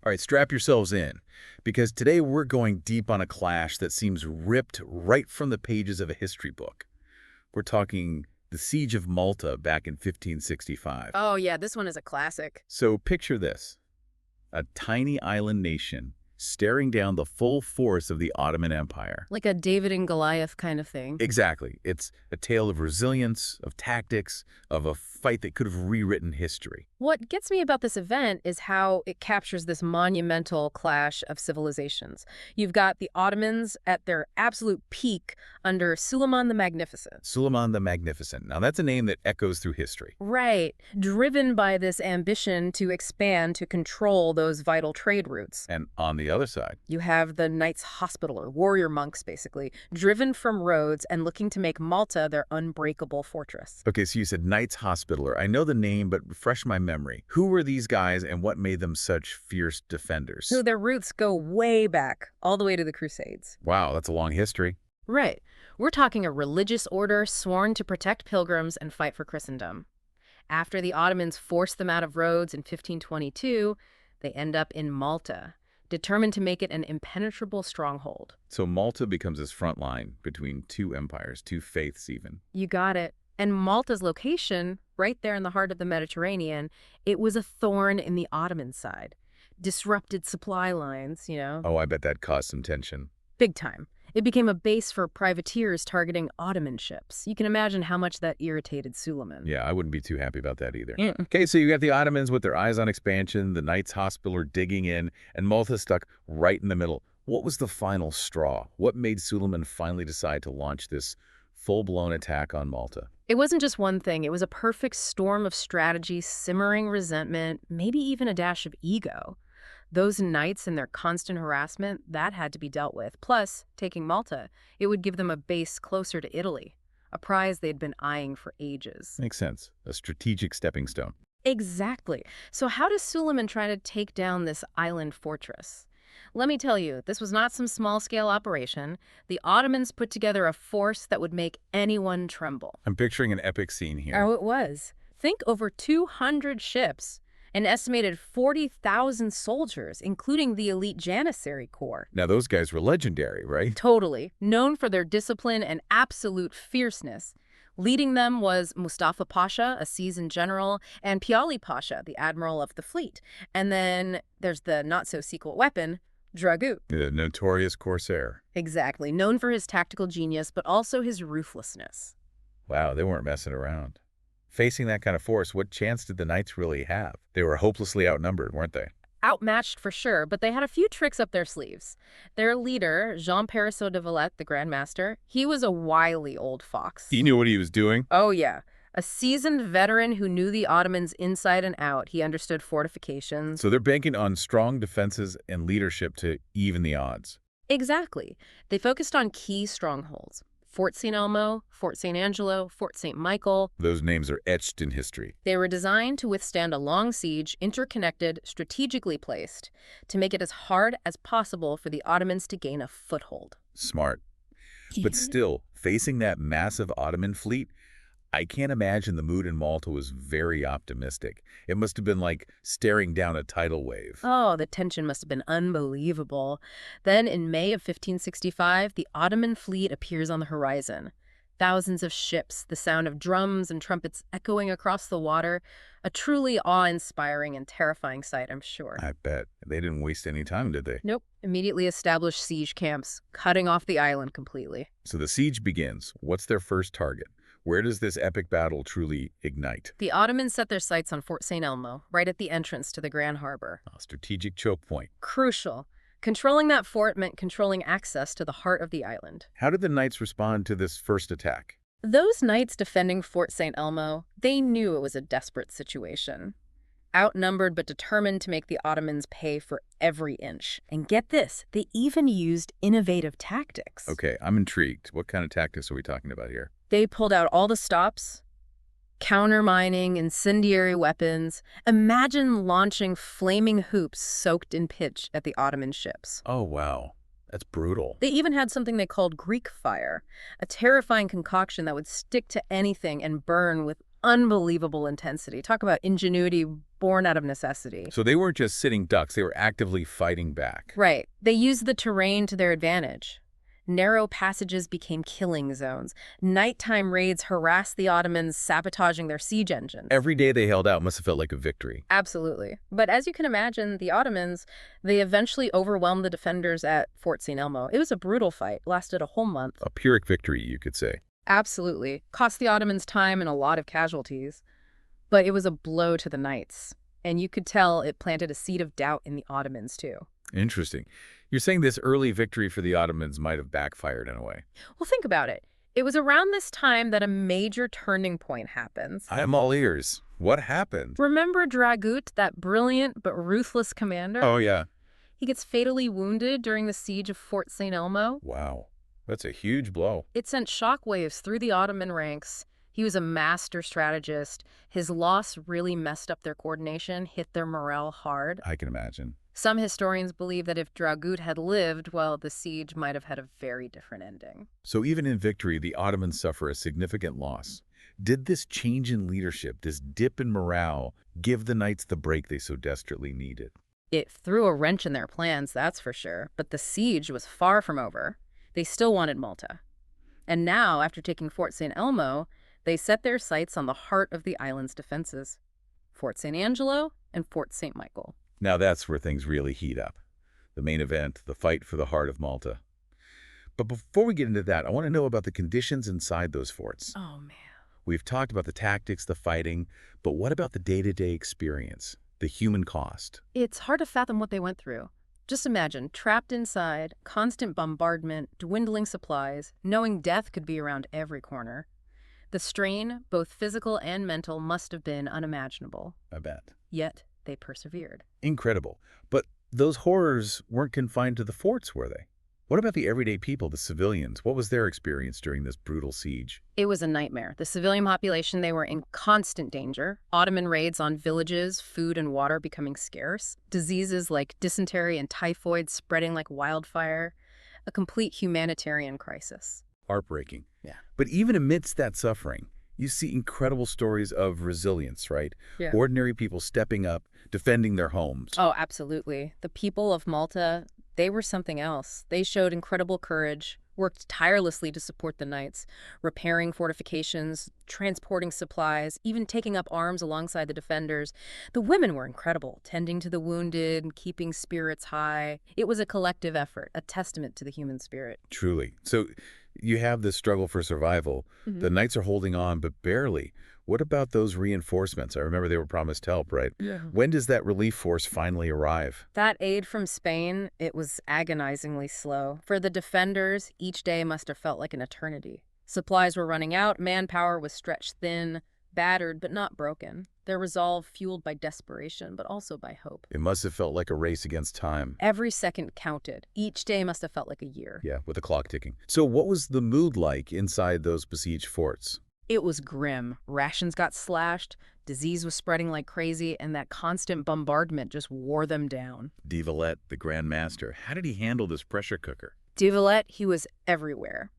All right, strap yourselves in, because today we're going deep on a clash that seems ripped right from the pages of a history book. We're talking the Siege of Malta back in 1565. Oh yeah, this one is a classic. So picture this, a tiny island nation staring down the full force of the Ottoman Empire. Like a David and Goliath kind of thing. Exactly. It's a tale of resilience, of tactics, of a fight that could have rewritten history. What gets me about this event is how it captures this monumental clash of civilizations. You've got the Ottomans at their absolute peak under Suleiman the Magnificent. Suleiman the Magnificent. Now that's a name that echoes through history. Right, driven by this ambition to expand to control those vital trade routes. And on the other side, You have the Knights Hospitaller, warrior monks basically, driven from Rhodes and looking to make Malta their unbreakable fortress. okay, so you said Knights Hospitaller. I know the name, but refresh my memory. Who were these guys and what made them such fierce defenders? So their roots go way back, all the way to the Crusades. Wow, that's a long history. Right. We're talking a religious order sworn to protect pilgrims and fight for Christendom. After the Ottomans forced them out of Rhodes in 1522, they end up in Malta, determined to make it an impenetrable stronghold. So Malta becomes this front line between two empires, two faiths even. You got it. And Malta's location, right there in the heart of the Mediterranean, it was a thorn in the Ottoman side. Disrupted supply lines. Oh, I bet that caused some tension. Big time. It became a base for privateers targeting Ottoman ships. You can imagine how much that irritated Suleiman. Yeah, I wouldn't be too happy about that either. Mm. Okay, so you got the Ottomans with their eyes on expansion, the Knights Hospitaller digging in, and Malta stuck right in the middle. What was the final straw? What made Suleiman finally decide to launch this full-blown attack on Malta? It wasn't just one thing. It was a perfect storm of strategy, simmering resentment, maybe even a dash of ego. Those knights and their constant harassment, that had to be dealt with. Plus, taking Malta, it would give them a base closer to Italy, a prize they'd been eyeing for ages. Makes sense. A strategic stepping stone. Exactly. So how does Suleiman try to take down this island fortress? Let me tell you, this was not some small-scale operation. The Ottomans put together a force that would make anyone tremble. I'm picturing an epic scene here. Oh, it was. Think over 200 ships, an estimated 40,000 soldiers, including the elite Janissary Corps. Now, those guys were legendary, right? Totally. Known for their discipline and absolute fierceness. Leading them was Mustafa Pasha, a seasoned general, and Piali Pasha, the admiral of the fleet. And then there's the not-so-secret weapon, Dragut. The notorious corsair. Exactly. Known for his tactical genius, but also his ruthlessness. Wow, they weren't messing around. Facing that kind of force, what chance did the Knights really have? They were hopelessly outnumbered, weren't they? Outmatched for sure, but they had a few tricks up their sleeves. Their leader, Jean de Valette, the Grand Master, he was a wily old fox. He knew what he was doing. Oh, yeah. A seasoned veteran who knew the Ottomans inside and out. He understood fortifications. So they're banking on strong defenses and leadership to even the odds. Exactly. They focused on key strongholds. Fort St. Elmo, Fort St. Angelo, Fort St. Michael. Those names are etched in history. They were designed to withstand a long siege, interconnected, strategically placed, to make it as hard as possible for the Ottomans to gain a foothold. Smart. But still, facing that massive Ottoman fleet, I can't imagine the mood in Malta was very optimistic. It must have been like staring down a tidal wave. Oh, the tension must have been unbelievable. Then, in May of 1565, the Ottoman fleet appears on the horizon. Thousands of ships, the sound of drums and trumpets echoing across the water. A truly awe-inspiring and terrifying sight, I'm sure. I bet. They didn't waste any time, did they? Nope. Immediately established siege camps, cutting off the island completely. So the siege begins. What's their first target? Where does this epic battle truly ignite? The Ottomans set their sights on Fort St. Elmo, right at the entrance to the Grand Harbor. A strategic choke point. Crucial. Controlling that fort meant controlling access to the heart of the island. How did the Knights respond to this first attack? Those knights defending Fort St. Elmo, they knew it was a desperate situation. Outnumbered but determined to make the Ottomans pay for every inch. And get this, they even used innovative tactics. Okay, I'm intrigued. What kind of tactics are we talking about here? They pulled out all the stops, countermining, incendiary weapons. Imagine launching flaming hoops soaked in pitch at the Ottoman ships. Oh, wow. That's brutal. They even had something they called Greek fire, a terrifying concoction that would stick to anything and burn with unbelievable intensity. Talk about ingenuity born out of necessity. So they weren't just sitting ducks, they were actively fighting back. Right. They used the terrain to their advantage. Narrow passages became killing zones. Nighttime raids harassed the Ottomans, sabotaging their siege engines. Every day they held out must have felt like a victory. Absolutely. But as you can imagine, the Ottomans, they eventually overwhelmed the defenders at Fort St. Elmo. It was a brutal fight, lasted a whole month. A Pyrrhic victory, you could say. Absolutely. Cost the Ottomans time and a lot of casualties. But it was a blow to the Knights. And you could tell it planted a seed of doubt in the Ottomans, too. Interesting. You're saying this early victory for the Ottomans might have backfired in a way. Well, think about it. It was around this time that a major turning point happens. I am all ears. What happened? Remember Dragut, that brilliant but ruthless commander? Oh, yeah. He gets fatally wounded during the siege of Fort St. Elmo. Wow. That's a huge blow. It sent shockwaves through the Ottoman ranks. He was a master strategist. His loss really messed up their coordination, hit their morale hard. I can imagine. Some historians believe that if Dragut had lived, well, the siege might have had a very different ending. So even in victory, the Ottomans suffer a significant loss. Did this change in leadership, this dip in morale, give the Knights the break they so desperately needed? It threw a wrench in their plans, that's for sure, but the siege was far from over. They still wanted Malta. And now, after taking Fort St. Elmo, they set their sights on the heart of the island's defenses, Fort St. Angelo and Fort St. Michael. Now that's where things really heat up. The main event, the fight for the heart of Malta. But before we get into that, I want to know about the conditions inside those forts. Oh, man. We've talked about the tactics, the fighting, but what about the day-to-day experience, the human cost? It's hard to fathom what they went through. Just imagine, trapped inside, constant bombardment, dwindling supplies, knowing death could be around every corner. The strain, both physical and mental, must have been unimaginable. I bet. Yet, they persevered. Incredible. But those horrors weren't confined to the forts, were they? What about the everyday people, the civilians? What was their experience during this brutal siege? It was a nightmare. The civilian population, they were in constant danger. Ottoman raids on villages, food and water becoming scarce. Diseases like dysentery and typhoid spreading like wildfire. A complete humanitarian crisis. Heartbreaking. Yeah. But even amidst that suffering, you see incredible stories of resilience, right? Yeah. Ordinary people stepping up, defending their homes. Oh, absolutely. The people of Malta, they were something else. They showed incredible courage, worked tirelessly to support the Knights, repairing fortifications, transporting supplies, even taking up arms alongside the defenders. The women were incredible, tending to the wounded, keeping spirits high. It was a collective effort, a testament to the human spirit. Truly. So you have this struggle for survival. The Knights are holding on, but barely. What about those reinforcements? I remember they were promised help, right? Yeah. When does that relief force finally arrive? That aid from Spain, it was agonizingly slow. For the defenders, each day must have felt like an eternity. Supplies were running out, manpower was stretched thin, battered but not broken. Their resolve fueled by desperation, but also by hope. It must have felt like a race against time. Every second counted. Each day must have felt like a year. Yeah, with the clock ticking. So what was the mood like inside those besieged forts? It was grim. Rations got slashed, disease was spreading like crazy, and that constant bombardment just wore them down. De Valette, the Grand Master, how did he handle this pressure cooker? De Valette, he was everywhere.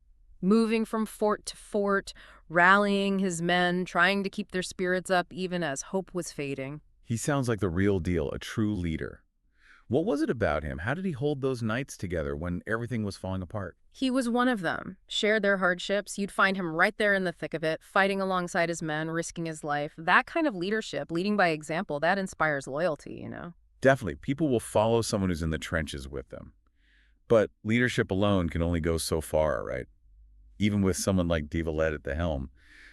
Moving from fort to fort, rallying his men, trying to keep their spirits up even as hope was fading. He sounds like the real deal, a true leader. What was it about him? How did he hold those Knights together when everything was falling apart? He was one of them. Shared their hardships. You'd find him right there in the thick of it, fighting alongside his men, risking his life. That kind of leadership, leading by example, that inspires loyalty, you know? Definitely. People will follow someone who's in the trenches with them. But leadership alone can only go so far, right? Even with someone like De Valette at the helm.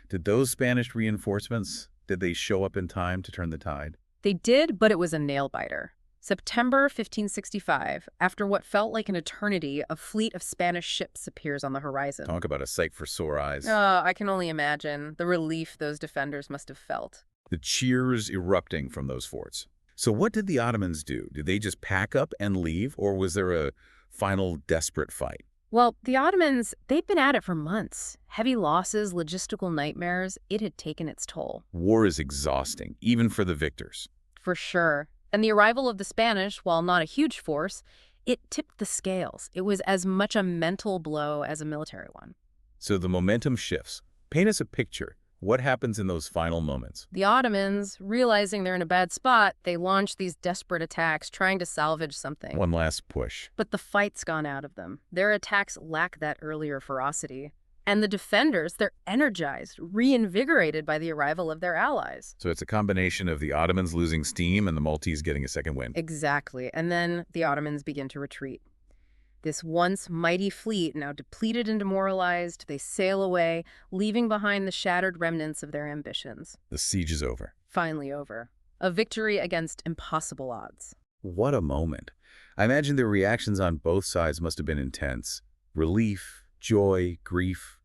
Did those Spanish reinforcements, did they show up in time to turn the tide? They did, but it was a nail-biter. September 1565, after what felt like an eternity, a fleet of Spanish ships appears on the horizon. Talk about a sight for sore eyes. I can only imagine the relief those defenders must have felt. The cheers erupting from those forts. So what did the Ottomans do? Did they just pack up and leave, or was there a final desperate fight? Well, the Ottomans, they'd been at it for months. Heavy losses, logistical nightmares, it had taken its toll. War is exhausting, even for the victors. For sure. And the arrival of the Spanish, while not a huge force, it tipped the scales. It was as much a mental blow as a military one. So the momentum shifts. Paint us a picture. What happens in those final moments? The Ottomans, realizing they're in a bad spot, they launch these desperate attacks trying to salvage something. One last push. But the fight's gone out of them. Their attacks lack that earlier ferocity. And the defenders, they're energized, reinvigorated by the arrival of their allies. So it's a combination of the Ottomans losing steam and the Maltese getting a second wind. Exactly. And then the Ottomans begin to retreat. This once mighty fleet, now depleted and demoralized, they sail away, leaving behind the shattered remnants of their ambitions. The siege is over. Finally over. A victory against impossible odds. What a moment. I imagine the reactions on both sides must have been intense. Relief, joy, grief.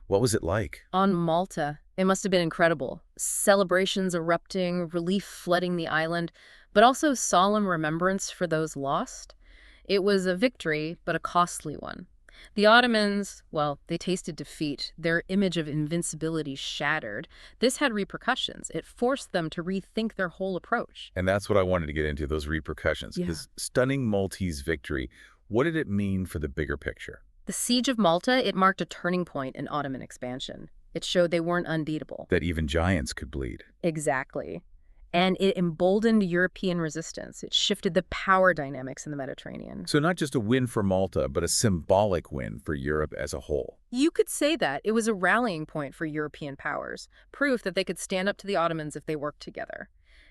What was it like? On Malta, it must have been incredible. Celebrations erupting, relief flooding the island, but also solemn remembrance for those lost. It was a victory, but a costly one. The Ottomans, well, they tasted defeat. Their image of invincibility shattered. This had repercussions. It forced them to rethink their whole approach. And that's what I wanted to get into, those repercussions. Yeah. This stunning Maltese victory, what did it mean for the bigger picture? The Siege of Malta, it marked a turning point in Ottoman expansion. It showed they weren't unbeatable. That even giants could bleed. Exactly. And it emboldened European resistance. It shifted the power dynamics in the Mediterranean. So not just a win for Malta, but a symbolic win for Europe as a whole. You could say that. It was a rallying point for European powers, proof that they could stand up to the Ottomans if they worked together.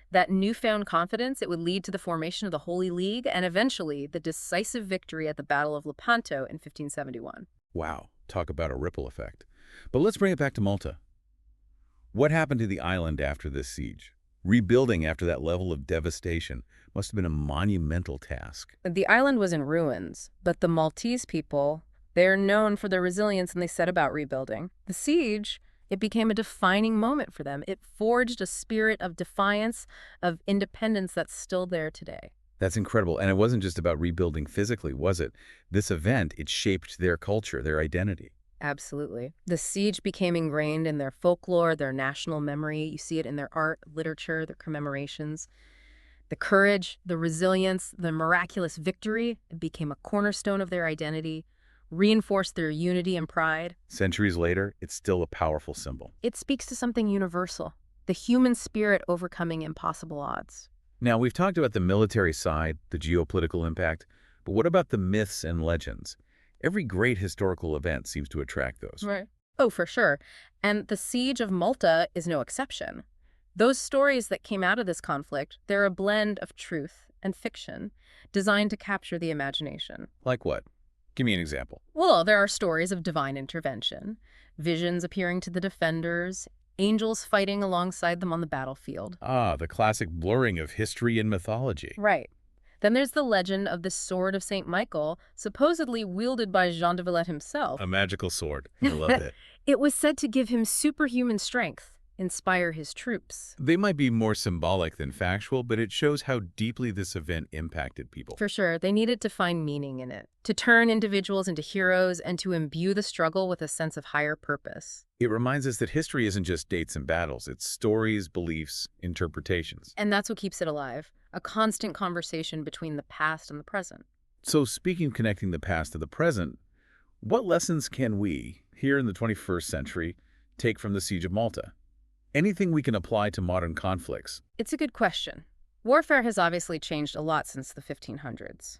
That newfound confidence, it would lead to the formation of the Holy League and eventually the decisive victory at the Battle of Lepanto in 1571. Wow, talk about a ripple effect. But let's bring it back to Malta. What happened to the island after this siege? Rebuilding after that level of devastation must have been a monumental task. The island was in ruins, but the Maltese people, they're known for their resilience and they set about rebuilding. The siege, it became a defining moment for them. It forged a spirit of defiance, of independence that's still there today. That's incredible. And it wasn't just about rebuilding physically, was it? This event, it shaped their culture, their identity. Absolutely. The siege became ingrained in their folklore, their national memory. You see it in their art, literature, their commemorations. The courage, the resilience, the miraculous victory, it became a cornerstone of their identity, reinforced their unity and pride. Centuries later, it's still a powerful symbol. It speaks to something universal, the human spirit overcoming impossible odds. Now, we've talked about the military side, the geopolitical impact, but what about the myths and legends? Every great historical event seems to attract those. Right. Oh, for sure. And the Siege of Malta is no exception. Those stories that came out of this conflict, they're a blend of truth and fiction designed to capture the imagination. Like what? Give me an example. Well, there are stories of divine intervention, visions appearing to the defenders, angels fighting alongside them on the battlefield. Ah, the classic blurring of history and mythology. Right. Then there's the legend of the Sword of St. Michael, supposedly wielded by Jean de Valette himself. A magical sword. I love it. It was said to give him superhuman strength, inspire his troops. They might be more symbolic than factual, but it shows how deeply this event impacted people. For sure, they needed to find meaning in it, to turn individuals into heroes and to imbue the struggle with a sense of higher purpose. It reminds us that history isn't just dates and battles. It's stories, beliefs, interpretations. And that's what keeps it alive, a constant conversation between the past and the present. So speaking of connecting the past to the present, what lessons can we, here in the 21st century, take from the Siege of Malta? Anything we can apply to modern conflicts? It's a good question. Warfare has obviously changed a lot since the 1500s.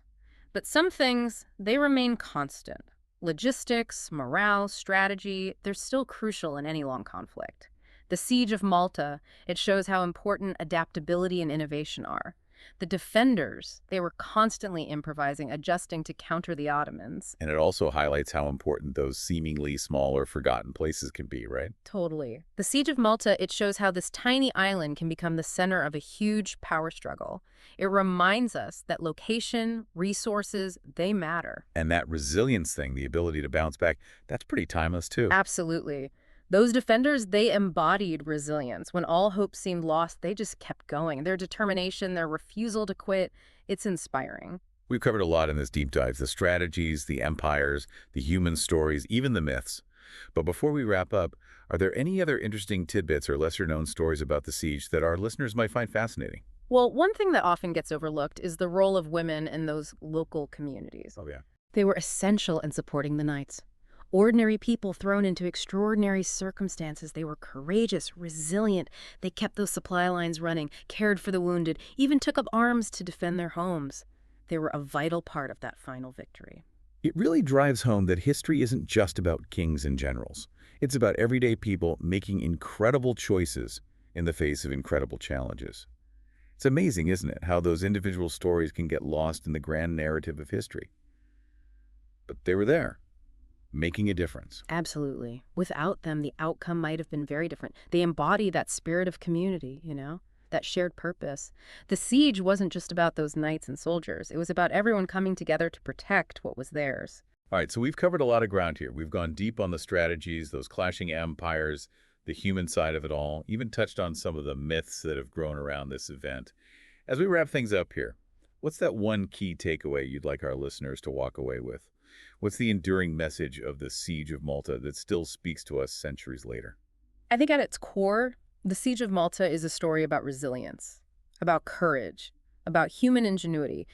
But some things, they remain constant. Logistics, morale, strategy, they're still crucial in any long conflict. The Siege of Malta, it shows how important adaptability and innovation are. The defenders, they were constantly improvising, adjusting to counter the Ottomans. And it also highlights how important those seemingly small or forgotten places can be, right? Totally. The Siege of Malta, it shows how this tiny island can become the center of a huge power struggle. It reminds us that location, resources, they matter. And that resilience thing, the ability to bounce back, that's pretty timeless too. Absolutely. Those defenders, they embodied resilience. When all hope seemed lost, they just kept going. Their determination, their refusal to quit, it's inspiring. We've covered a lot in this deep dive, the strategies, the empires, the human stories, even the myths. But before we wrap up, are there any other interesting tidbits or lesser-known stories about the siege that our listeners might find fascinating? Well, one thing that often gets overlooked is the role of women in those local communities. Oh, yeah. They were essential in supporting the knights. Ordinary people thrown into extraordinary circumstances. They were courageous, resilient. They kept those supply lines running, cared for the wounded, even took up arms to defend their homes. They were a vital part of that final victory. It really drives home that history isn't just about kings and generals. It's about everyday people making incredible choices in the face of incredible challenges. It's amazing, isn't it, how those individual stories can get lost in the grand narrative of history. But they were there, making a difference. Absolutely. Without them, the outcome might have been very different. They embody that spirit of community, that shared purpose. The siege wasn't just about those knights and soldiers. It was about everyone coming together to protect what was theirs. All right, so we've covered a lot of ground here. We've gone deep on the strategies, those clashing empires, the human side of it all, even touched on some of the myths that have grown around this event. As we wrap things up here, what's that one key takeaway you'd like our listeners to walk away with? What's the enduring message of the Siege of Malta that still speaks to us centuries later? I think at its core, the Siege of Malta is a story about resilience, about courage, about human ingenuity.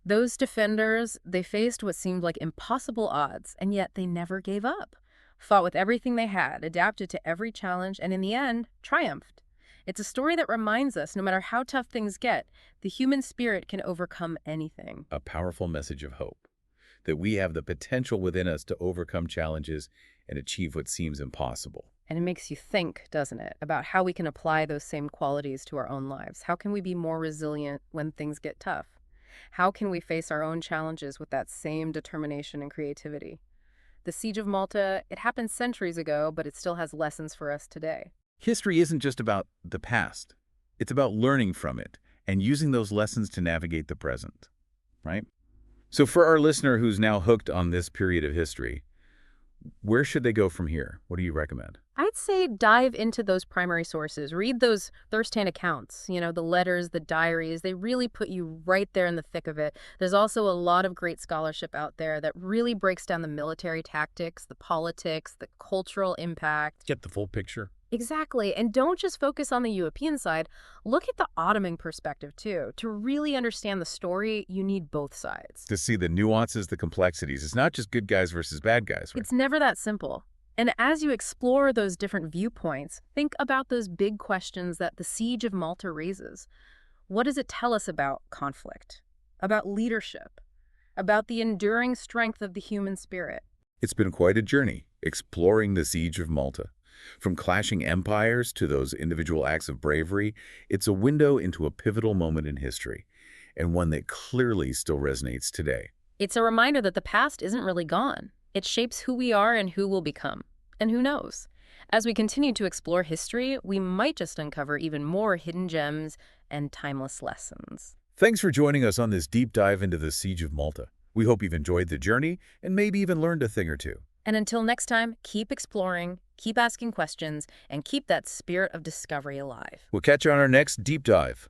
Those defenders, they faced what seemed like impossible odds, and yet they never gave up. Fought with everything they had, adapted to every challenge, and in the end, triumphed. It's a story that reminds us, no matter how tough things get, the human spirit can overcome anything. A powerful message of hope, that we have the potential within us to overcome challenges and achieve what seems impossible. And it makes you think, doesn't it, about how we can apply those same qualities to our own lives. How can we be more resilient when things get tough? How can we face our own challenges with that same determination and creativity? The Siege of Malta, it happened centuries ago, but it still has lessons for us today. History isn't just about the past. It's about learning from it and using those lessons to navigate the present, right? So for our listener who's now hooked on this period of history, where should they go from here? What do you recommend? I'd say dive into those primary sources. Read those first-hand accounts, the letters, the diaries. They really put you right there in the thick of it. There's also a lot of great scholarship out there that really breaks down the military tactics, the politics, the cultural impact. Get the full picture. Exactly. And don't just focus on the European side. Look at the Ottoman perspective, too. To really understand the story, you need both sides. To see the nuances, the complexities. It's not just good guys versus bad guys, right? It's never that simple. And as you explore those different viewpoints, think about those big questions that the Siege of Malta raises. What does it tell us about conflict, about leadership, about the enduring strength of the human spirit? It's been quite a journey, exploring the Siege of Malta. From clashing empires to those individual acts of bravery, it's a window into a pivotal moment in history, and one that clearly still resonates today. It's a reminder that the past isn't really gone. It shapes who we are and who we'll become. And who knows? As we continue to explore history, we might just uncover even more hidden gems and timeless lessons. Thanks for joining us on this deep dive into the Siege of Malta. We hope you've enjoyed the journey and maybe even learned a thing or two. And until next time, keep exploring, keep asking questions, and keep that spirit of discovery alive. We'll catch you on our next deep dive.